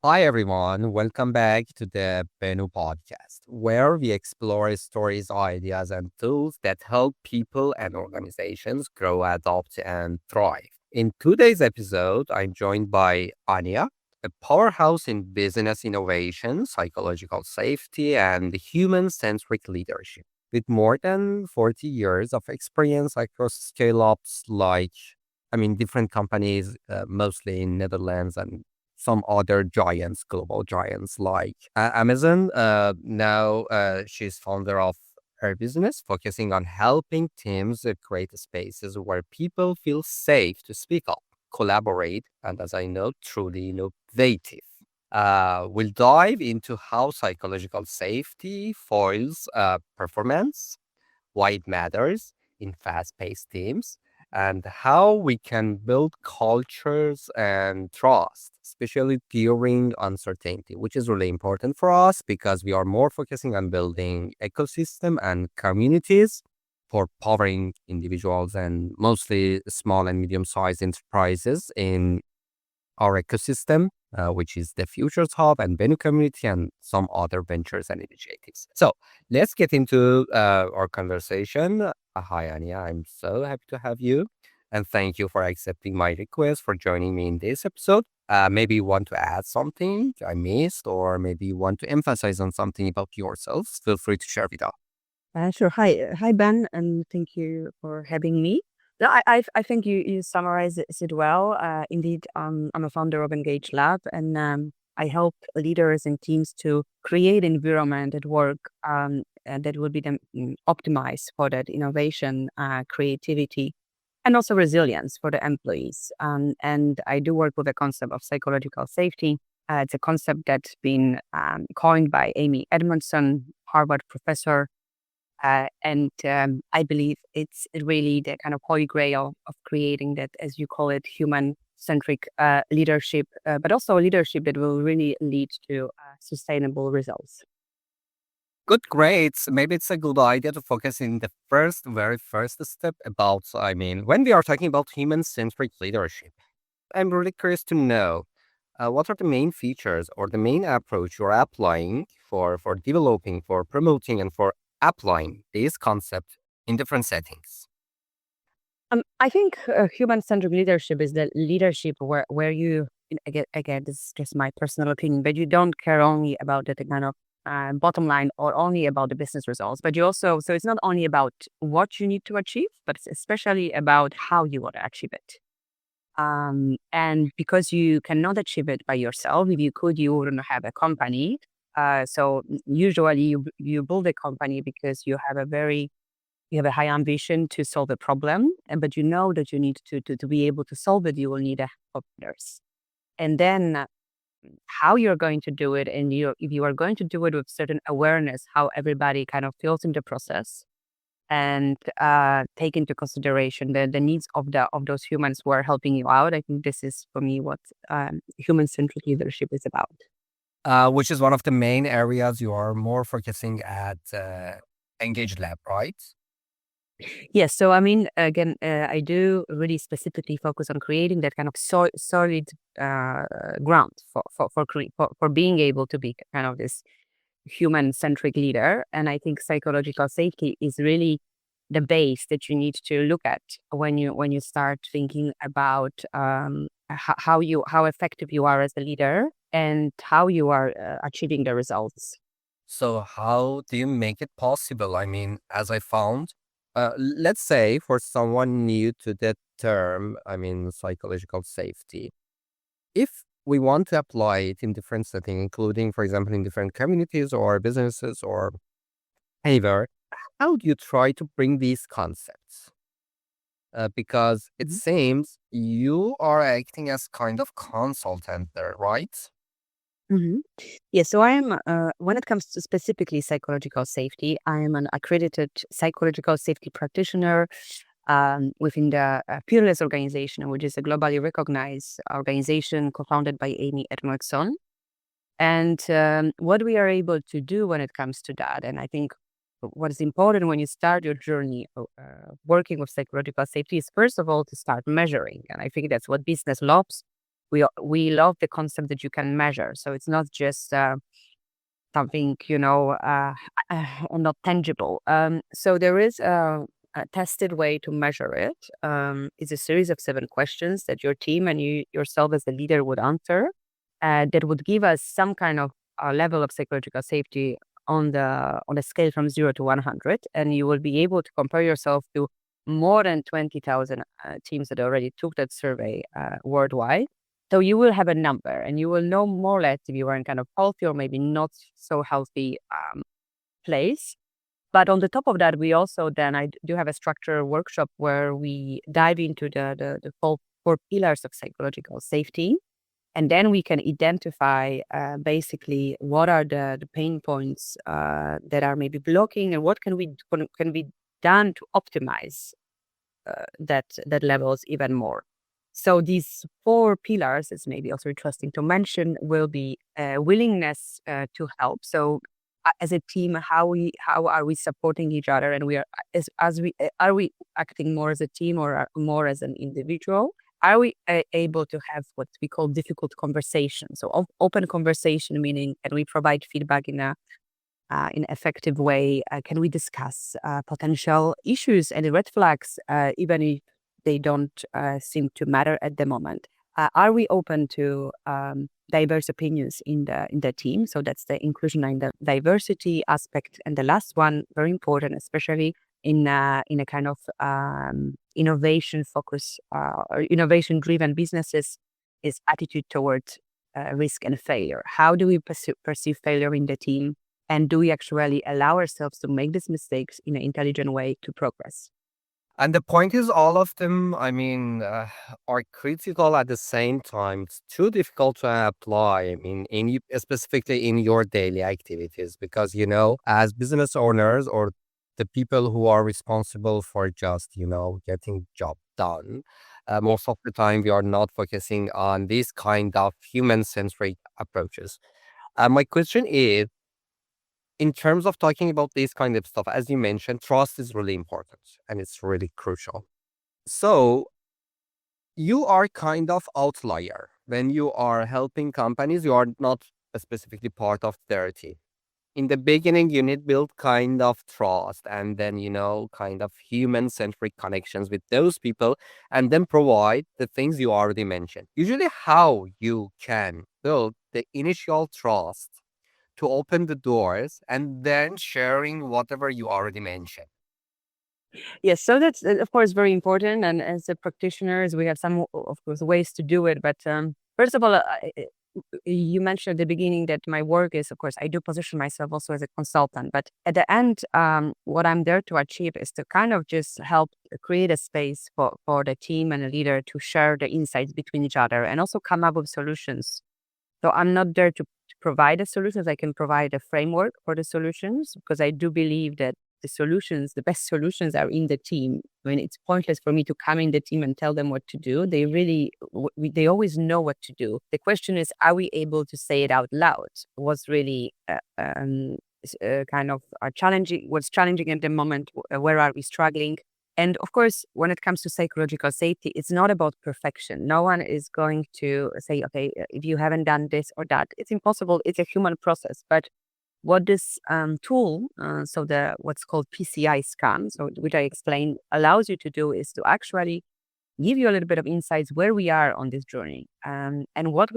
Hi, everyone. Welcome back to the Benu podcast, where we explore stories, ideas, and tools that help people and organizations grow, adopt, and thrive. In today's episode, I'm joined by Ania, a powerhouse in business innovation, psychological safety, and human centric leadership. With more than 40 years of experience across scale ups different companies, mostly in Netherlands and some other giants, global giants like Amazon. Now she's founder of her business, focusing on helping teams create spaces where people feel safe to speak up, collaborate, and as I know, truly innovative. We'll dive into how psychological safety foils performance, why it matters in fast paced teams, and how we can build cultures and trust, especially during uncertainty, which is really important for us because we are more focusing on building ecosystem and communities for powering individuals and mostly small and medium sized enterprises in our ecosystem, which is the Futures Hub and Venue Community and some other ventures and initiatives. So let's get into our conversation. Hi, Anya. I'm so happy to have you. And thank you for accepting my request for joining me in this episode. Maybe you want to add something I missed, or maybe you want to emphasize on something about yourself. Feel free to share with us. Sure. Hi, Ben, and thank you for having me. No, I think you summarized it well. Indeed, I'm a founder of Engage Lab, and I help leaders and teams to create environment at work and that will be optimized for that innovation, creativity, and also resilience for the employees. And I do work with the concept of psychological safety. It's a concept that's been coined by Amy Edmondson, Harvard professor, and I believe it's really the kind of holy grail of creating that, as you call it, human centric leadership, but also a leadership that will really lead to sustainable results. Good, great. Maybe it's a good idea to focus in the very first step about, when we are talking about human centric leadership. I'm really curious to know what are the main features or the main approach you're applying for developing, for promoting, and for applying this concept in different settings. I think human-centric leadership is the leadership where you again, this is just my personal opinion, but you don't care only about the kind of bottom line or only about the business results, but you also, so it's not only about what you need to achieve, but it's especially about how you want to achieve it. And because you cannot achieve it by yourself, if you could, you wouldn't have a company. So usually you build a company because you have a high ambition to solve a problem, but you know that you need to be able to solve it, you will need a help of others. And then how you're going to do it, and if you are going to do it with certain awareness, how everybody kind of feels in the process, and take into consideration the needs of those humans who are helping you out. I think this is for me what human-centric leadership is about. Which is one of the main areas you are more focusing at Engage Lab, right? Yes. So, I mean, again, I do really specifically focus on creating that kind of solid ground for being able to be kind of this human centric leader. And I think psychological safety is really the base that you need to look at when you start thinking about how effective you are as a leader and how you are achieving the results. So how do you make it possible? As I found, let's say for someone new to that term, psychological safety, if we want to apply it in different settings, including, for example, in different communities or businesses or whatever, how do you try to bring these concepts? Because it seems you are acting as kind of consultant there, right? Mhm. Yeah, so I am, when it comes to specifically psychological safety, I am an accredited psychological safety practitioner within the Peerless organization, which is a globally recognized organization co-founded by Amy Edmondson. And what we are able to do when it comes to that, and I think what is important when you start your journey working with psychological safety is, first of all, to start measuring. And I think that's what business loves. we love the concept that you can measure. So it's not just something, not tangible. So there is a tested way to measure it. It's a series of 7 questions that your team and you yourself as the leader would answer, that would give us some kind of level of psychological safety on a scale from 0 to 100, and you will be able to compare yourself to more than 20,000 teams that already took that survey worldwide. So you will have a number, and you will know more or less if you are in kind of healthy or maybe not so healthy place. But on the top of that, we also then I do have a structured workshop where we dive into the four pillars of psychological safety, and then we can identify basically what are the pain points that are maybe blocking, and what can be done to optimize that levels even more. So these 4 pillars, it's maybe also interesting to mention, will be willingness to help. So as a team, how are we supporting each other, and we are as we are we acting more as a team or more as an individual? Are we able to have what we call difficult conversation? So open conversation, meaning can we provide feedback in effective way? Can we discuss potential issues and red flags, even if they don't seem to matter at the moment? Are we open to diverse opinions in the team? So that's the inclusion and the diversity aspect. And the last one, very important, especially in a kind of innovation focus or innovation driven businesses, is attitude towards risk and failure. How do we perceive failure in the team? And do we actually allow ourselves to make these mistakes in an intelligent way to progress? And the point is, all of them, are critical at the same time. It's too difficult to apply. Specifically in your daily activities, because as business owners or the people who are responsible for just getting job done, most of the time we are not focusing on these kind of human centric approaches. My question is, in terms of talking about this kind of stuff, as you mentioned, trust is really important and it's really crucial. So you are kind of outlier when you are helping companies. You are not specifically part of their team. In the beginning, you need build kind of trust, and then kind of human centric connections with those people, and then provide the things you already mentioned. Usually, how you can build the initial trust to open the doors and then sharing whatever you already mentioned. Yes, so that's of course very important. And as a practitioners, we have some of course ways to do it. But first of all, you mentioned at the beginning that my work is, of course, I do position myself also as a consultant. But at the end, what I'm there to achieve is to kind of just help create a space for the team and the leader to share the insights between each other and also come up with solutions. So I'm not there to provide the solutions. I can provide a framework for the solutions, because I do believe that the best solutions are in the team. I mean, it's pointless for me to come in the team and tell them what to do. They really, they always know what to do. The question is, are we able to say it out loud? What's really kind of challenging? What's challenging at the moment? Where are we struggling? And of course, when it comes to psychological safety, it's not about perfection. No one is going to say, okay, if you haven't done this or that, it's impossible. It's a human process. But what this tool, so the what's called PCI scan, so which I explained, allows you to do is to actually give you a little bit of insights where we are on this journey, and what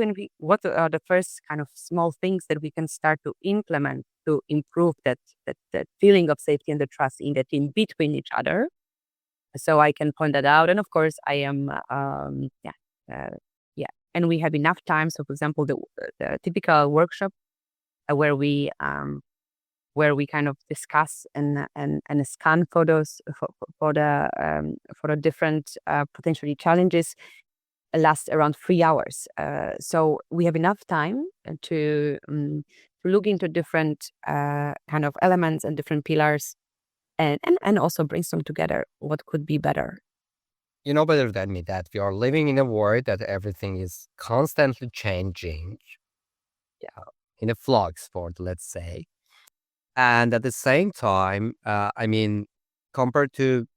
are the first kind of small things that we can start to implement to improve that feeling of safety and the trust in the team between each other. So I can point that out. And of course, I am, uh, yeah. And we have enough time. So, for example, the typical workshop uh, where we um, where we kind of discuss and scan photos for the different potentially challenges lasts around 3 hours. So we have enough time to look into different kind of elements and different pillars, and also brainstorm together what could be better. You know better than me that we are living in a world that everything is constantly changing, yeah, in a flux sport, let's say. And at the same time, compared to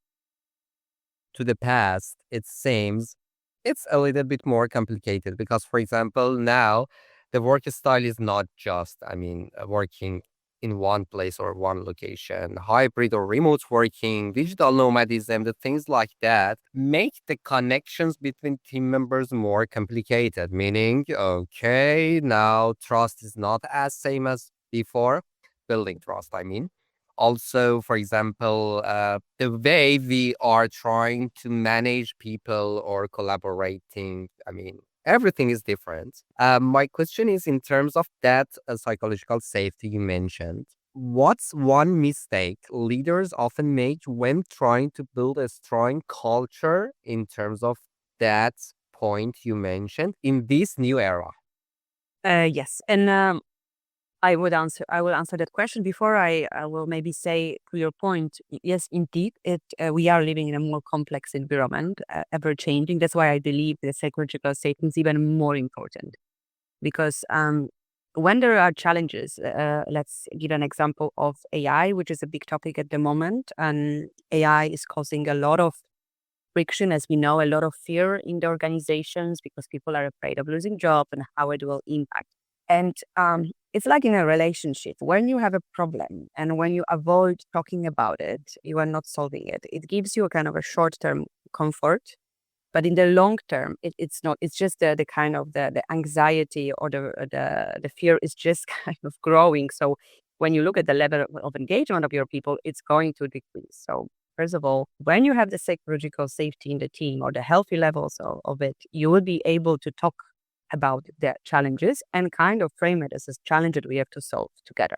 the past, it seems It's a little bit more complicated because, for example, now the work style is not just, working in one place or one location. Hybrid or remote working, digital nomadism, the things like that make the connections between team members more complicated. Meaning, okay, now trust is not as same as before. Building trust, I mean. Also, for example, the way we are trying to manage people or collaborating, everything is different. My question is in terms of that psychological safety you mentioned, what's one mistake leaders often make when trying to build a strong culture in terms of that point you mentioned in this new era? Yes, and I will answer that question. Before I will maybe say to your point, yes, indeed, we are living in a more complex environment, ever changing. That's why I believe the psychological safety is even more important because when there are challenges, let's give an example of AI, which is a big topic at the moment, and AI is causing a lot of friction, as we know, a lot of fear in the organizations because people are afraid of losing jobs and how it will impact. And it's like in a relationship, when you have a problem and when you avoid talking about it, you are not solving it. It gives you a kind of a short term comfort, but in the long term, it's not. It's just the kind of the anxiety or the fear is just kind of growing. So when you look at the level of engagement of your people, it's going to decrease. So first of all, when you have the psychological safety in the team or the healthy levels of it, you will be able to talk about the challenges and kind of frame it as a challenge that we have to solve together.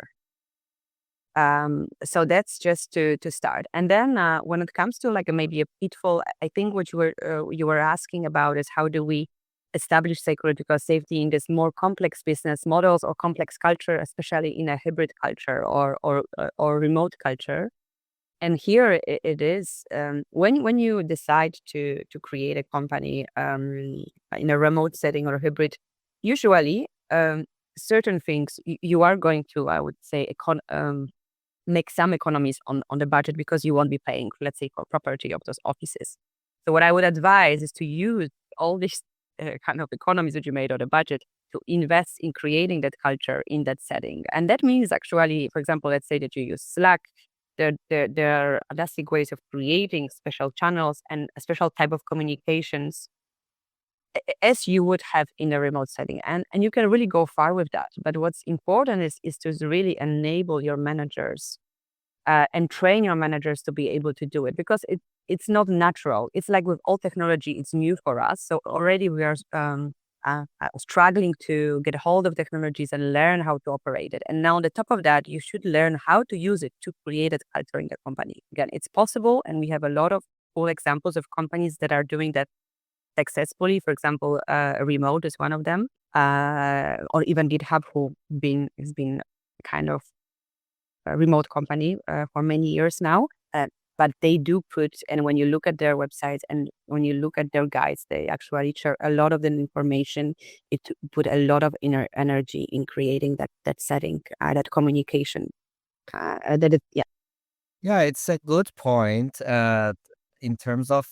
So that's just to start. And then when it comes to like maybe a pitfall, I think what you were asking about is how do we establish psychological safety in this more complex business models or complex culture, especially in a hybrid culture or remote culture. And here it is when you decide to create a company in a remote setting or a hybrid, usually certain things you are going to, I would say, make some economies on the budget because you won't be paying, let's say, for property of those offices. So what I would advise is to use all these kind of economies that you made on the budget to invest in creating that culture in that setting. And that means actually, for example, let's say that you use Slack. There are elastic ways of creating special channels and a special type of communications as you would have in a remote setting. And you can really go far with that. But what's important is to really enable your managers and train your managers to be able to do it because it's not natural. It's like with all technology, it's new for us. So already we are struggling to get hold of technologies and learn how to operate it. And now on the top of that, you should learn how to use it to create a culture in the company. Again, it's possible. And we have a lot of cool examples of companies that are doing that successfully. For example, Remote is one of them, or even GitHub, has been kind of a remote company for many years now. But they do put, and when you look at their websites and when you look at their guides, they actually share a lot of the information. It put a lot of inner energy in creating that setting, that communication. Yeah. Yeah, it's a good point. In terms of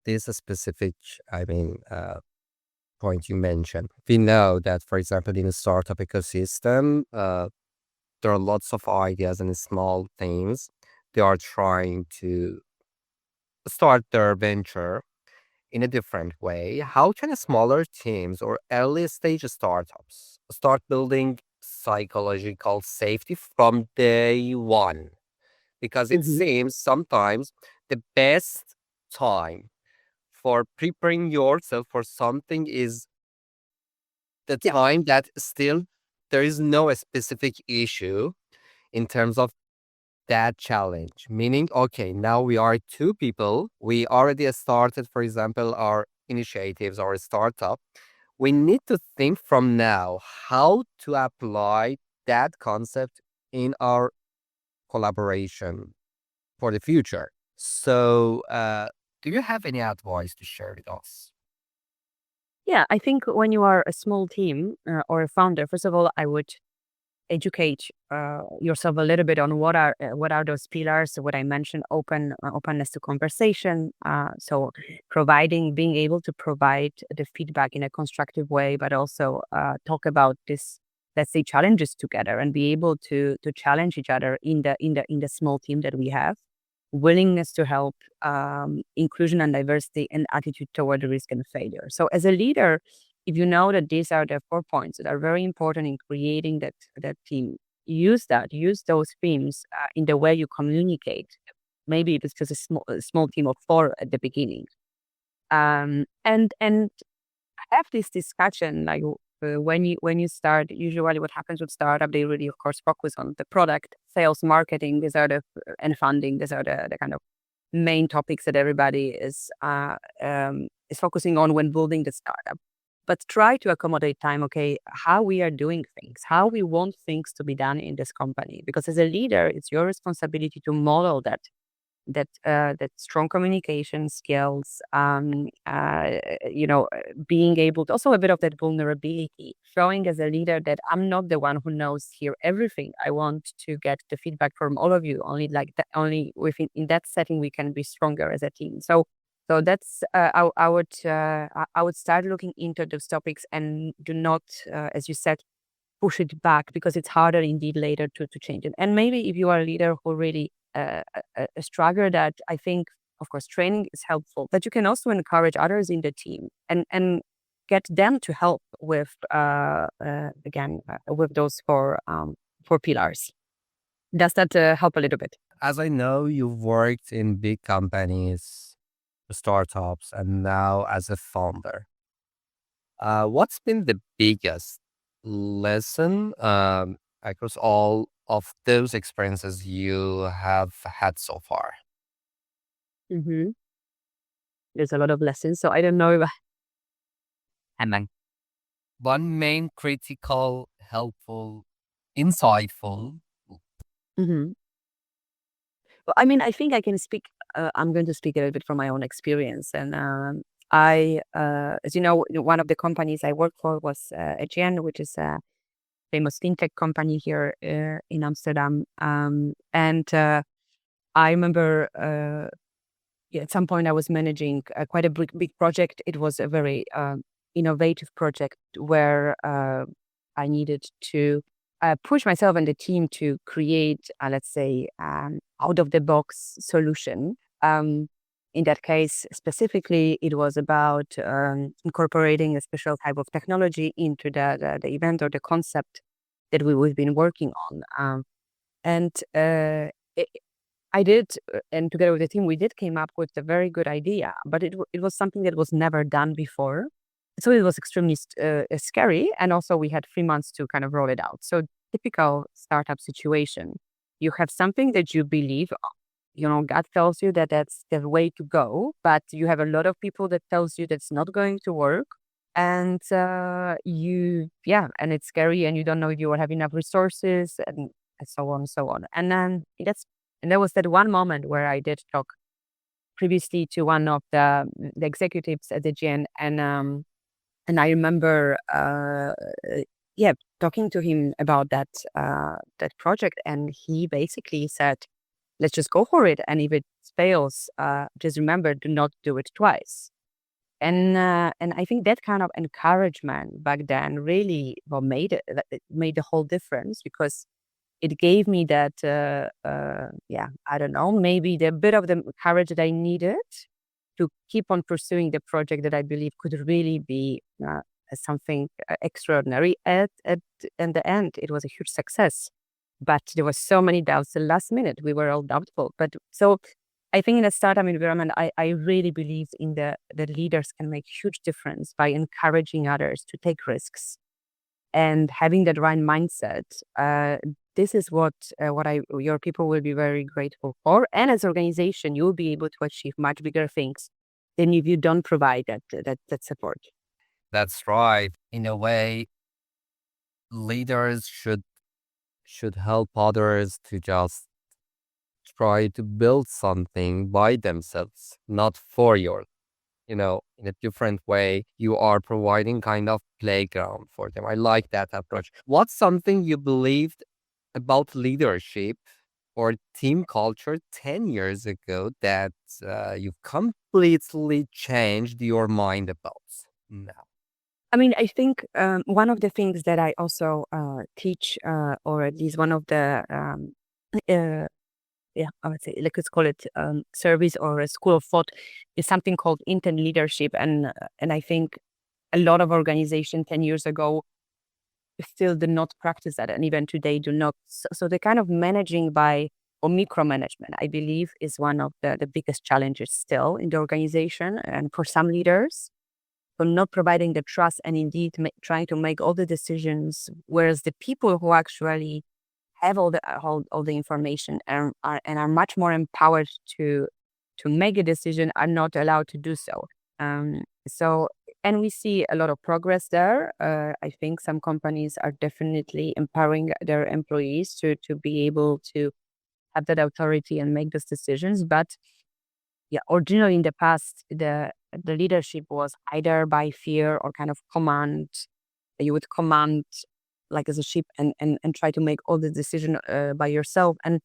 this specific, I mean, point you mentioned, we know that, for example, in a startup ecosystem, there are lots of ideas and small things. They are trying to start their venture in a different way. How can smaller teams or early stage startups start building psychological safety from day one? Because it Mhm. seems sometimes the best time for preparing yourself for something is the Yeah. time that still there is no specific issue in terms of that challenge. Meaning, okay, now we are two people. We already started, for example, our initiatives, our startup. We need to think from now how to apply that concept in our collaboration for the future. So, do you have any advice to share with us? Yeah. I think when you are a small team or a founder, first of all, I would educate yourself a little bit on what are those pillars. So what I mentioned, openness to conversation. So being able to provide the feedback in a constructive way, but also talk about this, let's say, challenges together, and be able to challenge each other in the small team that we have. Willingness to help, inclusion and diversity, and attitude toward the risk and failure. So as a leader, if you know that these are the 4 points that are very important in creating that team, use those themes in the way you communicate. Maybe it's just a small team of 4 at the beginning, and have this discussion like when you start. Usually, what happens with startup, they really, of course, focus on the product, sales, marketing. These are and funding. These are the kind of main topics that everybody is focusing on when building the startup. But try to accommodate time. Okay, how we are doing things, how we want things to be done in this company. Because as a leader, it's your responsibility to model that strong communication skills, being able to also a bit of that vulnerability, showing as a leader that I'm not the one who knows here everything. I want to get the feedback from all of you. Only like that, only within in that setting we can be stronger as a team. So that's I would start looking into those topics and do not, as you said, push it back, because it's harder indeed later to change it. And maybe if you are a leader who really struggle that, I think, of course, training is helpful, but you can also encourage others in the team and get them to help with, with those 4 pillars. Does that help a little bit? As I know, you've worked in big companies, startups, and now as a founder. What's been the biggest lesson across all of those experiences you have had so far? Hmm. There's a lot of lessons, so I don't know. And then one main critical, helpful, insightful. Mhm. Well, I mean, I think I can speak. I'm going to speak a little bit from my own experience, and as you know, one of the companies I worked for was AGN, which is a famous fintech company here in Amsterdam. And I remember yeah, at some point I was managing quite a big project. It was a very innovative project where I needed to push myself and the team to create, let's say, out of the box solution. In that case, specifically, it was about incorporating a special type of technology into the event or the concept that we've been working on. And it, I did, and together with the team, we did came up with a very good idea, but it was something that was never done before. So it was extremely scary. And also we had 3 months to kind of roll it out. So typical startup situation, you have something that you believe, God tells you that that's the way to go, but you have a lot of people that tells you that's not going to work. And and it's scary, and you don't know if you will have enough resources, and so on and so on. And then there was that one moment where I did talk previously to one of the executives at the GN, and I remember talking to him about that project, and he basically said, "Let's just go for it, and if it fails, just remember, do not do it twice." And I think that kind of encouragement back then really it made the whole difference, because it gave me that, I don't know, maybe the bit of the courage that I needed to keep on pursuing the project that I believe could really be something extraordinary. In the end, it was a huge success, but there was so many doubts. The last minute, we were all doubtful. But so I think in a startup environment, I really believe in the leaders can make huge difference by encouraging others to take risks and having that right mindset. This is what your people will be very grateful for, and as an organization, you will be able to achieve much bigger things than if you don't provide that support. That's right. In a way, leaders should help others to just try to build something by themselves, not for your, in a different way. You are providing kind of playground for them. I like that approach. What's something you believed about leadership or team culture 10 years ago that you've completely changed your mind about now? I mean, I think one of the things that I also teach, or at least one of the, uh, yeah, I would say, let's call it service or a school of thought, is something called intent leadership, and I think a lot of organizations 10 years ago still do not practice that, and even today do not. So the kind of managing by or micromanagement, I believe, is one of the biggest challenges still in the organization, and for some leaders for not providing the trust and indeed trying to make all the decisions, whereas the people who actually have all the information and are much more empowered to make a decision are not allowed to do so. So, and we see a lot of progress there. I think some companies are definitely empowering their employees to be able to have that authority and make those decisions. But yeah, originally in the past, the leadership was either by fear or kind of command. You would command like as a ship and try to make all the decision by yourself. And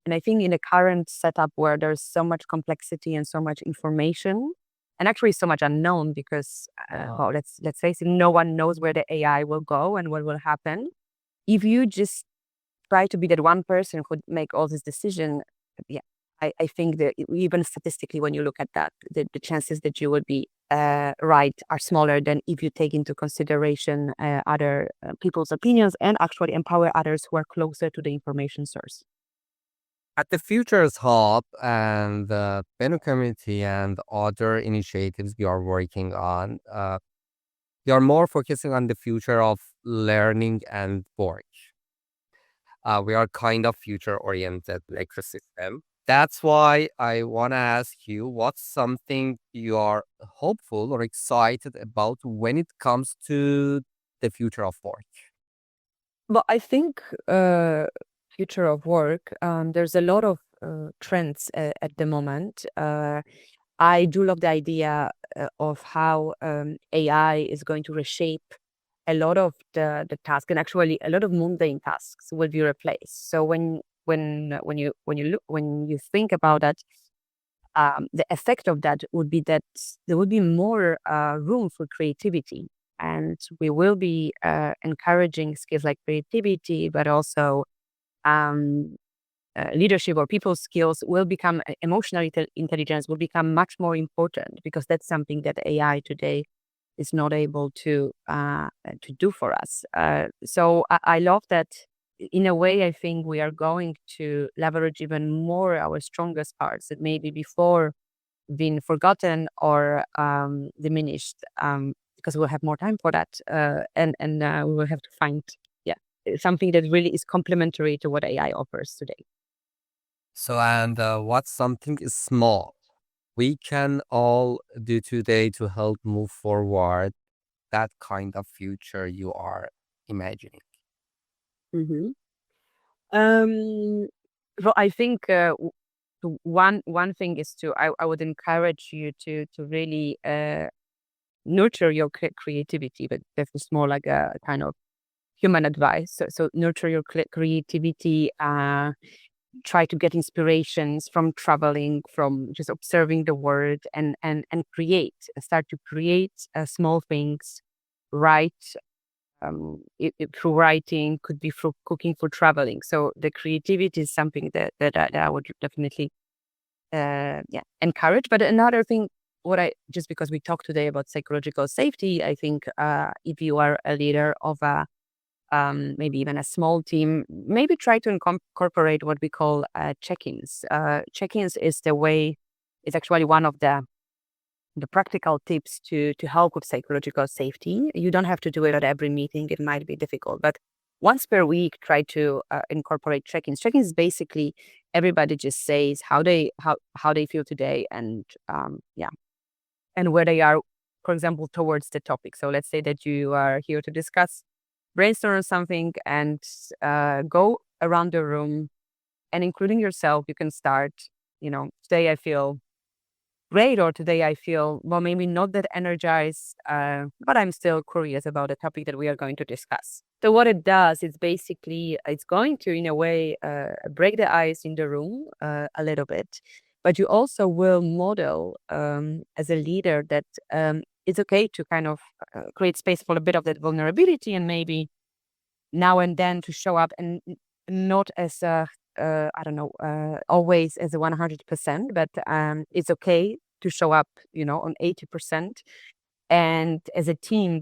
I think in the current setup where there's so much complexity and so much information, and actually so much unknown because well, let's face it, no one knows where the AI will go and what will happen. If you just try to be that one person who make all this decision, yeah, I think that even statistically, when you look at that, the chances that you would be right are smaller than if you take into consideration other people's opinions and actually empower others who are closer to the information source. At the Futures Hub and the Bennu community and other initiatives we are working on, we are more focusing on the future of learning and work. We are kind of future oriented ecosystem. That's why I want to ask you what's something you are hopeful or excited about when it comes to the future of work. Well, I think future of work. There's a lot of trends at the moment. I do love the idea of how AI is going to reshape a lot of the tasks, and actually a lot of mundane tasks will be replaced. So when you think about that, the effect of that would be that there would be more room for creativity, and we will be encouraging skills like creativity, but also um, leadership or people skills will become emotional intelligence will become much more important because that's something that AI today is not able to do for us. So I love that. In a way, I think we are going to leverage even more our strongest parts that maybe before been forgotten or diminished because we'll have more time for that, and we will have to find yeah something that really is complementary to what AI offers today. So, and what's something small we can all do today to help move forward that kind of future you are imagining? hmm Um, well, I think one thing is I would encourage you to really nurture your creativity, but that's more like a kind of human advice. So nurture your creativity. Try to get inspirations from traveling, from just observing the world, and create. Start to create small things. Write through writing, could be through cooking, for traveling. So the creativity is something that I would definitely encourage. But another thing, what I just because we talked today about psychological safety, I think if you are a leader of a maybe even a small team, maybe try to incorporate what we call check-ins. Check-ins is the way. It's actually one of the practical tips to help with psychological safety. You don't have to do it at every meeting. It might be difficult, but once per week, try to incorporate check-ins. Check-ins basically everybody just says how they feel today and and where they are, for example, towards the topic. So let's say that you are here to discuss brainstorm something and go around the room and including yourself, you can start, today I feel great, or today I feel, well, maybe not that energized, but I'm still curious about the topic that we are going to discuss. So what it does is basically it's going to, in a way, break the ice in the room a little bit, but you also will model as a leader that it's okay to kind of create space for a bit of that vulnerability and maybe now and then to show up and not as a I don't know, always as a 100%, but it's okay to show up, on 80%. And as a team,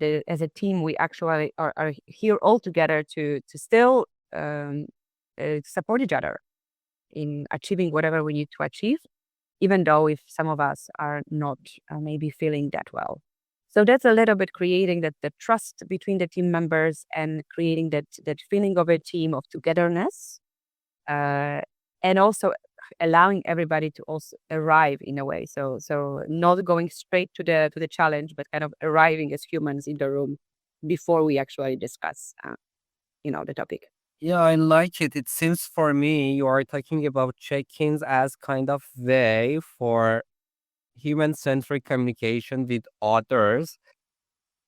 we actually are here all together to still support each other in achieving whatever we need to achieve, even though if some of us are not maybe feeling that well. So that's a little bit creating that the trust between the team members and creating that feeling of a team of togetherness, uh, and also allowing everybody to also arrive in a way. So not going straight to the challenge, but kind of arriving as humans in the room before we actually discuss, the topic. Yeah, I like it. It seems for me you are talking about check-ins as kind of way for human-centric communication with others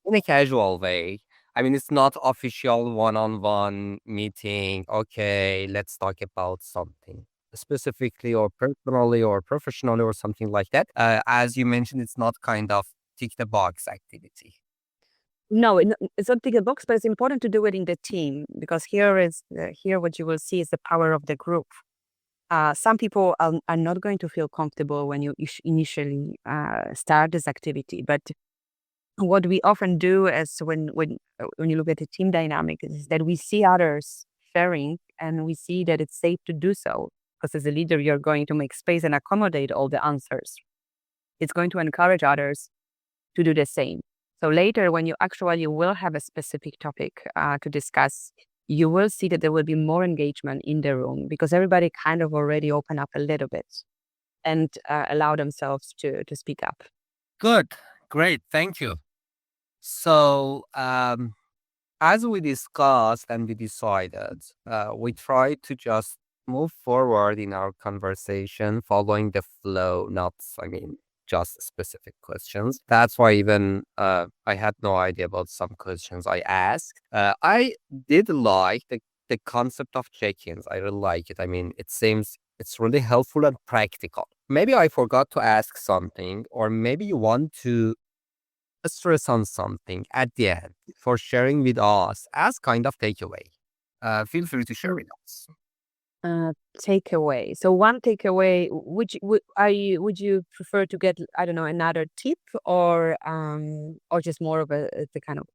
in a casual way. I mean, it's not official one-on-one meeting. Okay, let's talk about something specifically or personally or professionally or something like that. As you mentioned, it's not kind of tick the box activity. No, it's not tick a box, but it's important to do it in the team because here what you will see is the power of the group. Some people are not going to feel comfortable when you initially start this activity, but what we often do is when you look at the team dynamic is that we see others sharing and we see that it's safe to do so because as a leader you're going to make space and accommodate all the answers. It's going to encourage others to do the same. So later, when you actually will have a specific topic to discuss, you will see that there will be more engagement in the room because everybody kind of already open up a little bit and allow themselves to speak up. Good, great, thank you. So, as we discussed and we decided, we tried to just move forward in our conversation following the flow, not, I mean, just specific questions. That's why even I had no idea about some questions I asked. I did like the concept of check-ins. I really like it. I mean, it seems it's really helpful and practical. Maybe I forgot to ask something, or maybe you want to stress on something at the end for sharing with us as kind of takeaway. Feel free to share with us. Uh, Takeaway. So one takeaway, would you prefer to get, I don't know, another tip or just more of the kind of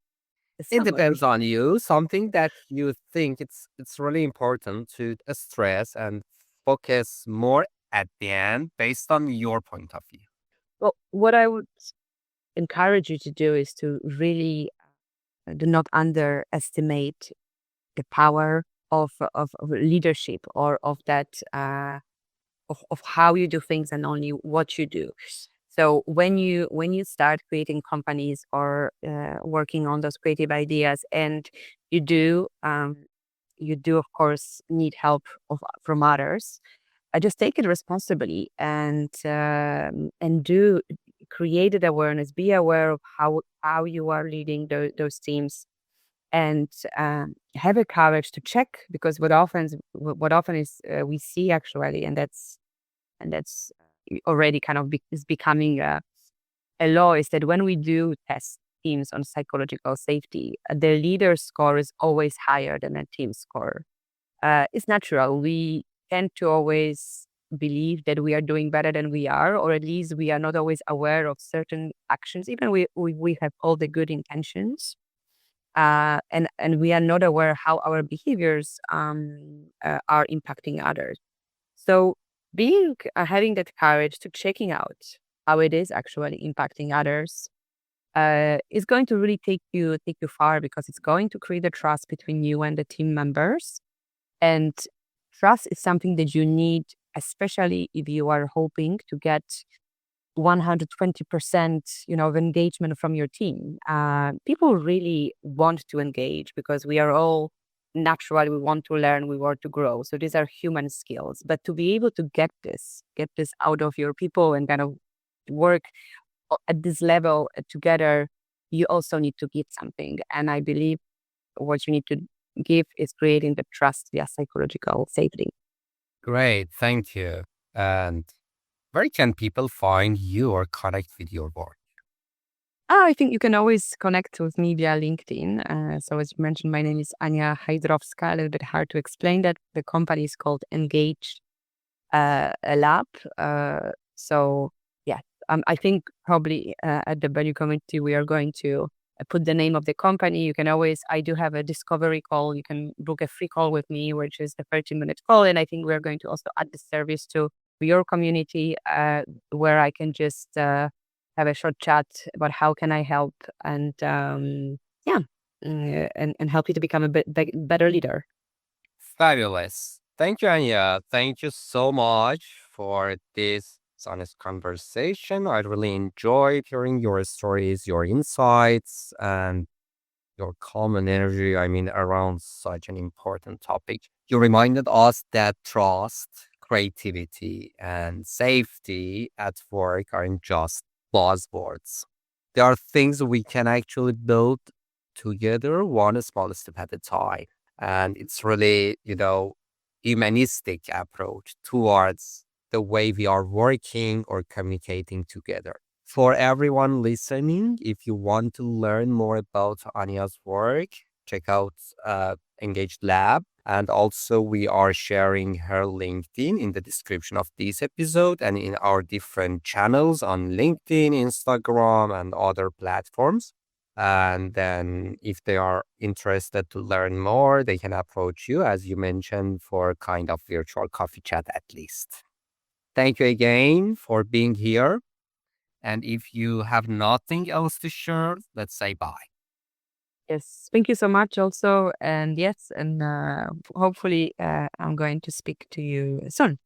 a It summary? depends on you. Something that you think it's really important to stress and focus more at the end based on your point of view. Well, what I would encourage you to do is to really do not underestimate the power of leadership or of that of how you do things and only what you do. So when you start creating companies or working on those creative ideas, and you do um, you do of course need help from others, I just take it responsibly and do create that awareness. Be aware of how you are leading those teams, and have a courage to check because what often is we see actually, and that's already kind of is becoming a law is that when we do test teams on psychological safety, the leader score is always higher than a team score. It's natural. We tend to always believe that we are doing better than we are, or at least we are not always aware of certain actions. Even we have all the good intentions, and we are not aware how our behaviors are impacting others. So being having that courage to checking out how it is actually impacting others is going to really take you far because it's going to create a trust between you and the team members. And trust is something that you need, especially if you are hoping to get 120%, of engagement from your team. People really want to engage because we are all naturally, we want to learn, we want to grow. So these are human skills. But to be able to get this out of your people and kind of work at this level together, you also need to give something. And I believe what you need to give is creating the trust via psychological safety. Great, thank you. And where can people find you or connect with your work? I think you can always connect with me via LinkedIn. So as you mentioned, my name is Ania Hajdrowska. A little bit hard to explain that. The company is called Engage a Lab. So yeah, I think probably at the value community we are going to put the name of the company. You can always. I do have a discovery call. You can book a free call with me, which is the 30-minute call, and I think we're going to also add this service to your community, where I can just have a short chat about how can I help and yeah, and help you to become a better leader. Fabulous. Thank you, Anya. Thank you so much for this honest conversation. I really enjoyed hearing your stories, your insights, and your calm and energy. I mean, around such an important topic. You reminded us that trust, creativity, and safety at work aren't just buzzwords. They are things we can actually build together, one small step at a time. And it's really, humanistic approach towards the way we are working or communicating together. For everyone listening, if you want to learn more about Ania's work, check out Engaged Lab. And also, we are sharing her LinkedIn in the description of this episode and in our different channels on LinkedIn, Instagram, and other platforms. And then, if they are interested to learn more, they can approach you, as you mentioned, for kind of virtual coffee chat at least. Thank you again for being here. And if you have nothing else to share, let's say bye. Yes, thank you so much also. And yes, and hopefully I'm going to speak to you soon.